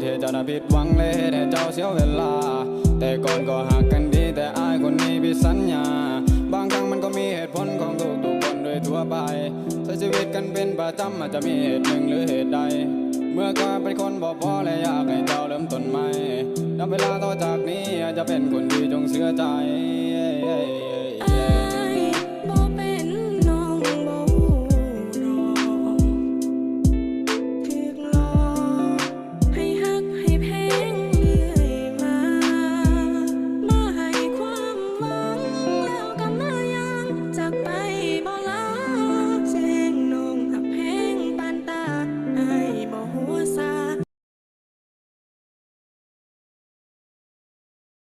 ให้เจ้าน่ะผิดหวังเลยเหตุให้เจ้าเสียเวลาแต่ก่อนก็หักกันดีแต่อายคนนี้ผิดสัญญาบางครั้งมันก็มีเหตุผลของทุกคนโดยทั่วไปใช้ชีวิตกันเป็นประจำอาจจะมีเหตุหนึ่งหรือเหตุใดเมื่อก่อนเป็นคนบอกพอและอยากให้เจ้าเริ่มต้นใหม่นับเวลาต่อจากนี้อาจจะเป็นคนดีจงเชื่อใจ